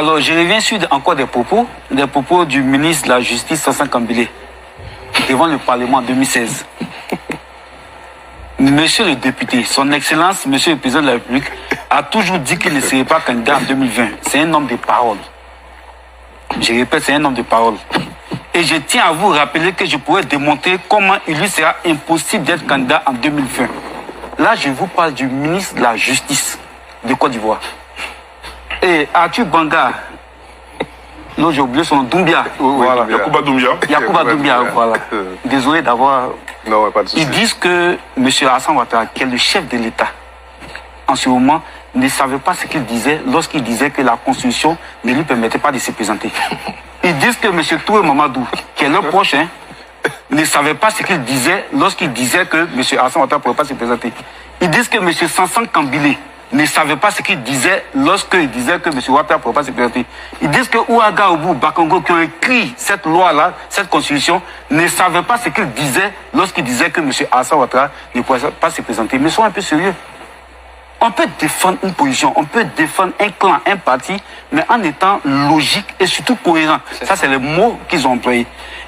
Alors, je reviens sur encore des propos du ministre de la Justice, Sansan Kambile, devant le Parlement en 2016. Monsieur le député, son Excellence, Monsieur le Président de la République, a toujours dit qu'il ne serait pas candidat en 2020. C'est un homme de parole. Je répète, c'est un homme de parole. Et je tiens à vous rappeler que je pourrais démontrer comment il lui sera impossible d'être candidat en 2020. Là, je vous parle du ministre de la Justice de Côte d'Ivoire. Et Arthur Banga, non, j'ai oublié son nom, Doumbia. Voilà. Yacouba Doumbia. Yacouba Doumbia, voilà. Désolé d'avoir... Non, pas de souci. Ils disent que M. Alassane Ouattara, qui est le chef de l'État, en ce moment, ne savait pas ce qu'il disait lorsqu'il disait que la Constitution ne lui permettait pas de se présenter. Ils disent que M. Touré Mamadou, qui est leur proche, ne savait pas ce qu'il disait lorsqu'il disait que M. Alassane Ouattara ne pouvait pas se présenter. Ils disent que M. Sansan Kambile ne savait pas ce qu'il disait lorsqu'il disait que M. Ouattara ne pouvait pas se présenter. Ils disent que Ouaga Obu Bakongo, qui ont écrit cette loi-là, cette constitution, ne savait pas ce qu'il disait lorsqu'il disait que M. Alassane Ouattara ne pouvait pas se présenter. Mais soyons un peu sérieux. On peut défendre une position, on peut défendre un clan, un parti, mais en étant logique et surtout cohérent. Ça, c'est le mot qu'ils ont employé.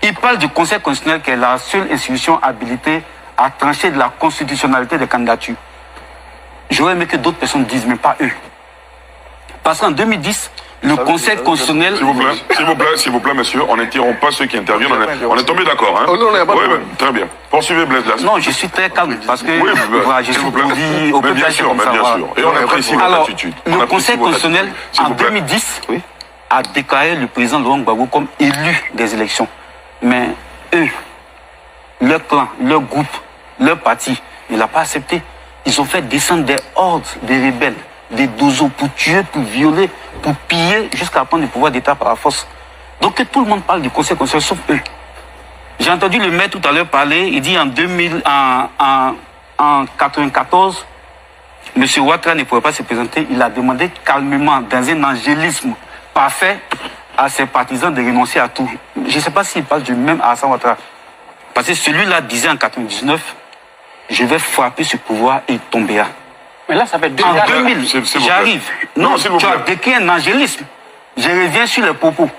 Ils parlent du Conseil constitutionnel qui est la seule institution habilitée à trancher de la constitutionnalité des candidatures. J'aurais aimé que d'autres personnes disent, mais pas eux. Parce qu'en 2010, le Conseil constitutionnel... S'il vous plaît, monsieur, on n'interrompt pas ceux qui interviennent. On est tombé d'accord, hein? Oh non, très bien. Poursuivez, Blaise Lassagne. Non, je suis très calme parce que voilà, je suis produit au bien sûr, comme ça, bien sûr. Et on apprécie votre attitude. Le Conseil constitutionnel, en 2010, a déclaré le président Laurent Gbagbo comme élu des élections. Mais eux, leur clan, leur groupe, leur parti, ne l'ont pas accepté. Ils ont fait descendre des hordes, des rebelles, des dozos pour tuer, pour violer, pour piller, jusqu'à prendre le pouvoir d'État par la force. Donc que tout le monde parle du Conseil constitutionnel, sauf eux. J'ai entendu le maire tout à l'heure parler, il dit en 1994, M. Ouattara ne pouvait pas se présenter. Il a demandé calmement, dans un angélisme parfait, à ses partisans de renoncer à tout. Je ne sais pas s'il parle du même Alassane Ouattara. Parce que celui-là disait en 1999, je vais frapper ce pouvoir et il tombera. Mais là, ça fait 2 ans. En 2000, j'arrive. Non, tu as décrit un angélisme. Je reviens sur les propos.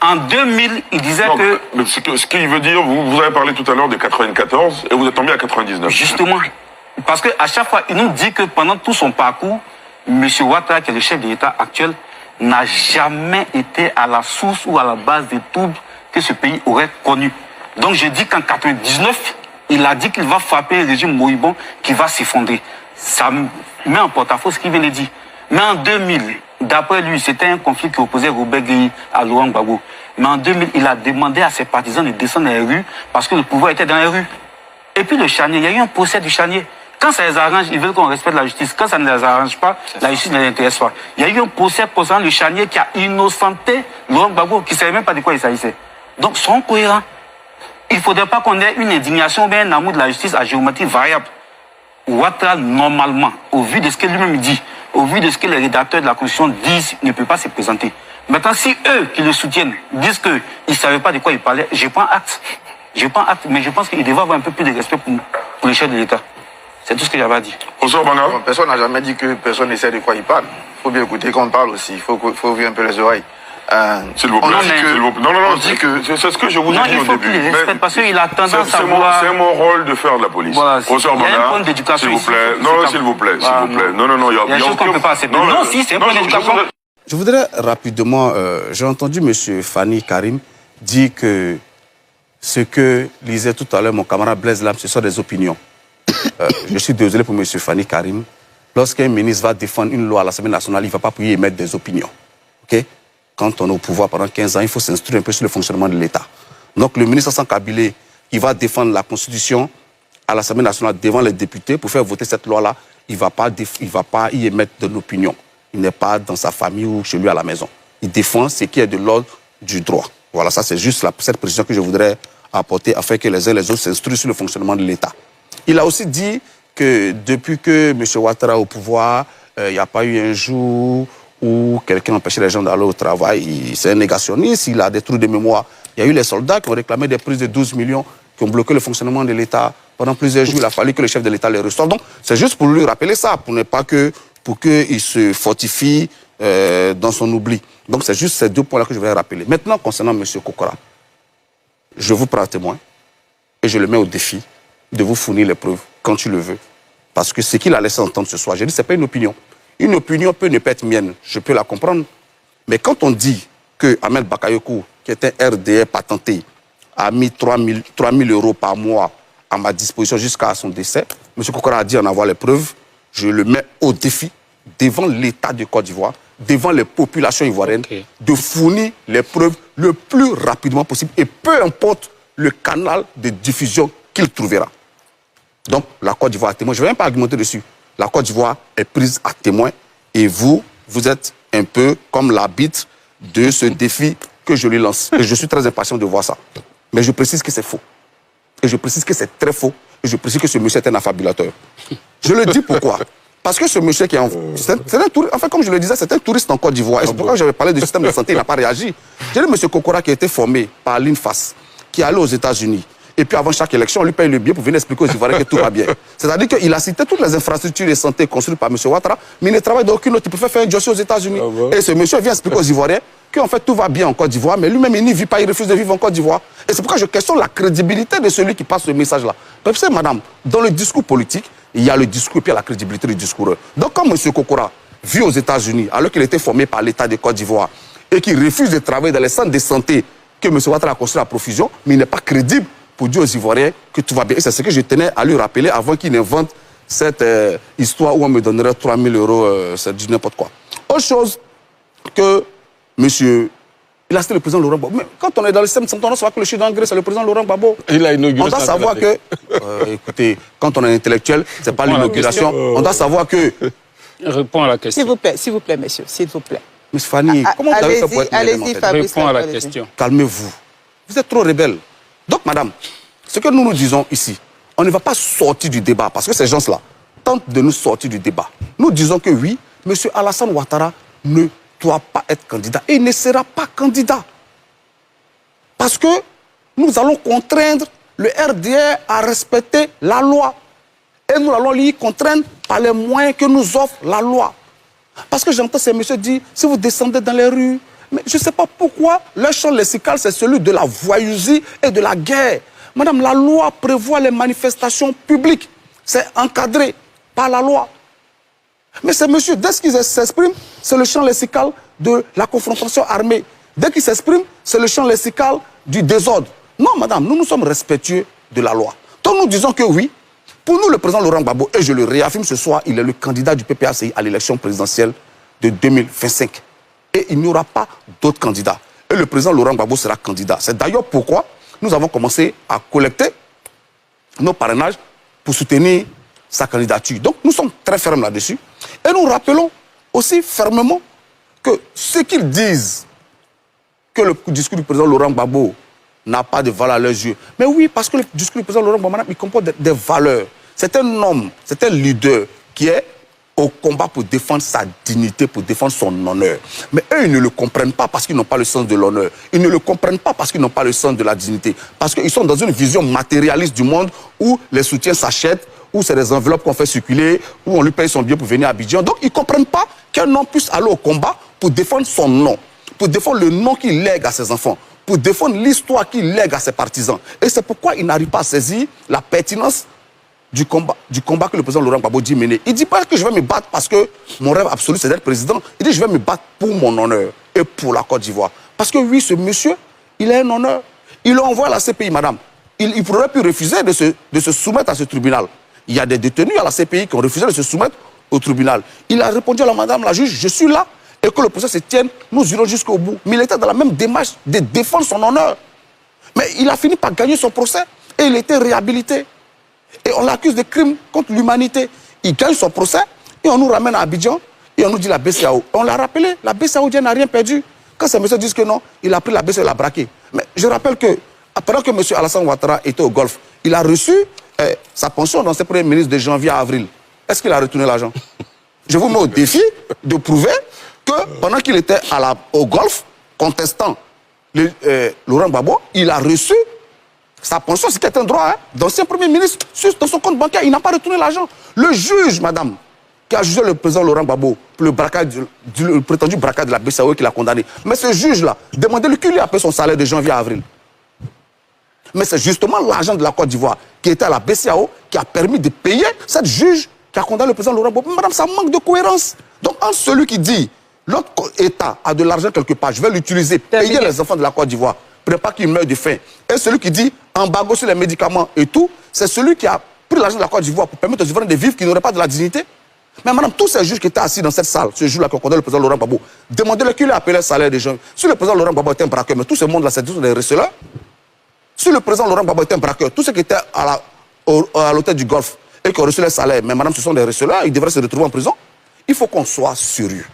En 2000, il disait que... Mais ce qu'il veut dire, vous avez parlé tout à l'heure de 94 et vous êtes tombé à 99. Justement. Parce qu'à chaque fois, il nous dit que pendant tout son parcours, M. Ouattara, qui est le chef de l'État actuel, n'a jamais été à la source ou à la base des troubles que ce pays aurait connus. Donc je dis qu'en 99, il a dit qu'il va frapper le régime moribond qui va s'effondrer. Ça met en porte-à-faux ce qu'il vient de dire. Mais en 2000, d'après lui, c'était un conflit qui opposait Robert Gueye à Laurent Gbagbo. Mais en 2000, il a demandé à ses partisans de descendre dans les rues parce que le pouvoir était dans les rues. Et puis le charnier, il y a eu un procès du charnier. Quand ça les arrange, ils veulent qu'on respecte la justice. Quand ça ne les arrange pas, la justice ne les intéresse pas. Il y a eu un procès concernant le charnier qui a innocenté Laurent Gbagbo, qui ne savait même pas de quoi il s'agissait. Donc, soyons cohérents. Il ne faudrait pas qu'on ait une indignation ou bien un amour de la justice à géométrie variable. Ouattara, normalement, au vu de ce que lui-même dit, au vu de ce que les rédacteurs de la Constitution disent, ne peut pas se présenter. Maintenant, si eux qui le soutiennent disent qu'ils ne savaient pas de quoi ils parlaient, je prends acte. Je prends acte, mais je pense qu'il devrait avoir un peu plus de respect pour les chefs de l'État. C'est tout ce que j'avais à dire. Personne n'a jamais dit que personne ne sait de quoi il parle. Il faut bien écouter quand on parle aussi. Il faut ouvrir un peu les oreilles. S'il vous plaît. Non, c'est ce que je vous ai dit au début. Il respecte parce qu'il a tendance à vouloir... C'est mon rôle de faire de la police. Voilà, il y a un point d'éducation ici. Non, s'il vous plaît. Il y a des choses qu'on ne peut pas accepter. Non, si, c'est un point d'éducation. Je voudrais rapidement... j'ai entendu M. Fani Karim dire que ce que lisait tout à l'heure mon camarade Blaise Lam, ce sont des opinions. Je suis désolé pour M. Fani Karim. Lorsqu'un ministre va défendre une loi à l'Assemblée nationale, il ne va pas pouvoir émettre des opinions. OK? Quand on est au pouvoir pendant 15 ans, il faut s'instruire un peu sur le fonctionnement de l'État. Donc le ministre Sansan Kambile, qui va défendre la Constitution à l'Assemblée nationale devant les députés pour faire voter cette loi-là, il ne va pas y émettre de l'opinion. Il n'est pas dans sa famille ou chez lui à la maison. Il défend ce qui est de l'ordre du droit. Voilà, ça c'est juste cette précision que je voudrais apporter afin que les uns et les autres s'instruisent sur le fonctionnement de l'État. Il a aussi dit que depuis que M. Ouattara est au pouvoir, il n'y a pas eu un jour où quelqu'un empêchait les gens d'aller au travail. C'est un négationniste, il a des trous de mémoire. Il y a eu les soldats qui ont réclamé des prises de 12 millions, qui ont bloqué le fonctionnement de l'État pendant plusieurs jours. Il a fallu que le chef de l'État les reçoive. Donc, c'est juste pour lui rappeler ça, pour qu'il se fortifie dans son oubli. Donc c'est juste ces deux points-là que je voudrais rappeler. Maintenant, concernant M. Kokora, je vous prends à témoin et je le mets au défi de vous fournir les preuves quand tu le veux. Parce que ce qu'il a laissé entendre ce soir, j'ai dit, ce n'est pas une opinion. Une opinion peut ne pas être mienne, je peux la comprendre. Mais quand on dit que Ahmed Bakayoko, qui est un RDR patenté, a mis 3 000 € par mois à ma disposition jusqu'à son décès, M. Kokora a dit en avoir les preuves, je le mets au défi devant l'État de Côte d'Ivoire, devant les populations ivoiriennes, de fournir les preuves le plus rapidement possible et peu importe le canal de diffusion qu'il trouvera. Donc, la Côte d'Ivoire est témoin. Je ne vais même pas argumenter dessus. La Côte d'Ivoire est prise à témoin et vous êtes un peu comme l'arbitre de ce défi que je lui lance. Et je suis très impatient de voir ça. Mais je précise que c'est faux. Et je précise que c'est très faux. Et je précise que ce monsieur est un affabulateur. Je le dis pourquoi. Parce que ce monsieur qui est un touriste, enfin comme je le disais, c'est un touriste en Côte d'Ivoire. Et c'est pourquoi j'avais parlé du système de santé, il n'a pas réagi. J'ai dit monsieur Kokora qui a été formé par l'INFAS, qui est allé aux États-Unis. Et puis avant chaque élection, on lui paye le billet pour venir expliquer aux Ivoiriens que tout va bien. C'est-à-dire qu'il a cité toutes les infrastructures de santé construites par M. Ouattara, mais il ne travaille d'aucune autre. Il préfère faire un dossier aux États-Unis. Et ce monsieur vient expliquer aux Ivoiriens qu'en fait tout va bien en Côte d'Ivoire, mais lui-même il n'y vit pas, il refuse de vivre en Côte d'Ivoire. Et c'est pourquoi je questionne la crédibilité de celui qui passe ce message-là. Parce que madame, dans le discours politique, il y a le discours et puis il y a la crédibilité du discours. Donc quand M. Kokora vit aux États-Unis, alors qu'il était formé par l'État de Côte d'Ivoire, et qu'il refuse de travailler dans les centres de santé que M. Ouattara a construit à profusion, mais il n'est pas crédible pour dire aux Ivoiriens que tout va bien. Et c'est ce que je tenais à lui rappeler avant qu'il n'invente cette histoire où on me donnerait 3 000 €, c'est du n'importe quoi. Autre chose que monsieur, il a cité le président Laurent Gbagbo. Mais quand on est dans le système de santé, on doit savoir que le chef d'engrais, c'est le président Laurent Gbagbo. Il a inauguré. On doit savoir que, écoutez, quand on est intellectuel, c'est pas l'inauguration. On doit savoir que... Réponds à la question. S'il vous plaît, monsieur, s'il vous plaît. Miss Fanny, comment vous avez fait pour être allez-y, Fabrice. Réponds à la question. Calmez-vous. Vous êtes trop rebelle. Donc, madame, ce que nous disons ici, on ne va pas sortir du débat, parce que ces gens-là tentent de nous sortir du débat. Nous disons que oui, M. Alassane Ouattara ne doit pas être candidat et il ne sera pas candidat. Parce que nous allons contraindre le RDR à respecter la loi. Et nous allons l'y contraindre par les moyens que nous offre la loi. Parce que j'entends ces messieurs dire, si vous descendez dans les rues, mais je ne sais pas pourquoi, leur champ lexical, c'est celui de la voyousie et de la guerre. Madame, la loi prévoit les manifestations publiques. C'est encadré par la loi. Mais ces messieurs, dès qu'ils s'expriment, c'est le champ lexical de la confrontation armée. Dès qu'ils s'expriment, c'est le champ lexical du désordre. Non, madame, nous sommes respectueux de la loi. Donc nous disons que oui, pour nous, le président Laurent Gbagbo, et je le réaffirme ce soir, il est le candidat du PPACI à l'élection présidentielle de 2025. Et il n'y aura pas d'autres candidats. Et le président Laurent Gbagbo sera candidat. C'est d'ailleurs pourquoi nous avons commencé à collecter nos parrainages pour soutenir sa candidature. Donc nous sommes très fermes là-dessus. Et nous rappelons aussi fermement que ce qu'ils disent, que le discours du président Laurent Gbagbo n'a pas de valeur à leurs yeux. Mais oui, parce que le discours du président Laurent Gbagbo, il comporte des valeurs. C'est un homme, c'est un leader qui est au combat pour défendre sa dignité, pour défendre son honneur. Mais eux, ils ne le comprennent pas parce qu'ils n'ont pas le sens de l'honneur. Ils ne le comprennent pas parce qu'ils n'ont pas le sens de la dignité. Parce qu'ils sont dans une vision matérialiste du monde où les soutiens s'achètent, où c'est des enveloppes qu'on fait circuler, où on lui paye son billet pour venir à Abidjan. Donc, ils ne comprennent pas qu'un homme puisse aller au combat pour défendre son nom, pour défendre le nom qu'il lègue à ses enfants, pour défendre l'histoire qu'il lègue à ses partisans. Et c'est pourquoi ils n'arrivent pas à saisir la pertinence du combat que le président Laurent Gbagbo dit mener. Il ne dit pas que je vais me battre parce que mon rêve absolu c'est d'être président. Il dit je vais me battre pour mon honneur et pour la Côte d'Ivoire. Parce que oui, ce monsieur, il a un honneur. Il l'a envoyé à la CPI, madame. Il pourrait plus refuser de se soumettre à ce tribunal. Il y a des détenus à la CPI qui ont refusé de se soumettre au tribunal. Il a répondu à la madame la juge, je suis là et que le procès se tienne, nous irons jusqu'au bout. Mais il était dans la même démarche de défendre son honneur. Mais il a fini par gagner son procès et il était réhabilité. Et on l'accuse de crimes contre l'humanité. Il gagne son procès et on nous ramène à Abidjan et on nous dit la BCAO. On l'a rappelé, la BCAO n'a rien perdu. Quand ces messieurs disent que non, il a pris la BCAO et l'a braqué. Mais je rappelle que, pendant que M. Alassane Ouattara était au Golfe, il a reçu sa pension dans ses premiers ministres de janvier à avril. Est-ce qu'il a retourné l'argent? Je vous mets au défi de prouver que pendant qu'il était au Golfe, contestant Laurent Gbagbo, il a reçu sa pension, c'est un droit d'ancien Premier ministre dans son compte bancaire. Il n'a pas retourné l'argent. Le juge, madame, qui a jugé le président Laurent Gbagbo pour le prétendu braquage de la BCEAO qui l'a condamné. Mais ce juge-là, demandez-lui qui lui a payé son salaire de janvier à avril. Mais c'est justement l'argent de la Côte d'Ivoire qui était à la BCEAO qui a permis de payer cette juge qui a condamné le président Laurent Gbagbo. Madame, ça manque de cohérence. Donc, entre celui qui dit l'autre État a de l'argent quelque part, je vais l'utiliser, payer les enfants de la Côte d'Ivoire, pour ne pas qu'ils meurent de faim. Et celui qui dit embargo sur les médicaments et tout, c'est celui qui a pris l'argent de la Côte d'Ivoire pour permettre aux Ivoiriens de vivre qui n'auraient pas de la dignité. Mais madame, tous ces juges qui étaient assis dans cette salle, ce jour-là qu'on condamne le président Laurent Gbagbo, demandez-le qui lui a appelé le salaire des gens. Si le président Laurent Gbagbo était un braqueur, mais tout ce monde-là, c'est tous des receleurs. Si le président Laurent Gbagbo était un braqueur, tous ceux qui étaient à l'hôtel du Golfe et qui ont reçu les salaires, mais madame, ce sont des receleurs, ils devraient se retrouver en prison. Il faut qu'on soit sérieux.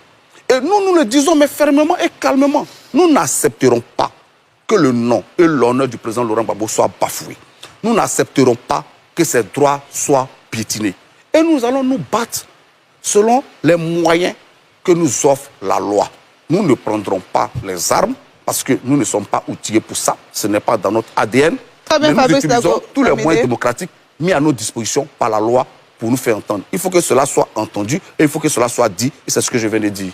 Et nous le disons, mais fermement et calmement. Nous n'accepterons pas que le nom et l'honneur du président Laurent Gbagbo soient bafoués. Nous n'accepterons pas que ses droits soient piétinés. Et nous allons nous battre selon les moyens que nous offre la loi. Nous ne prendrons pas les armes parce que nous ne sommes pas outillés pour ça. Ce n'est pas dans notre ADN. Très bien, mais nous Fabrice utilisons Dago, tous les terminé. moyens démocratiques mis à notre disposition par la loi pour nous faire entendre. Il faut que cela soit entendu et il faut que cela soit dit. Et c'est ce que je viens de dire.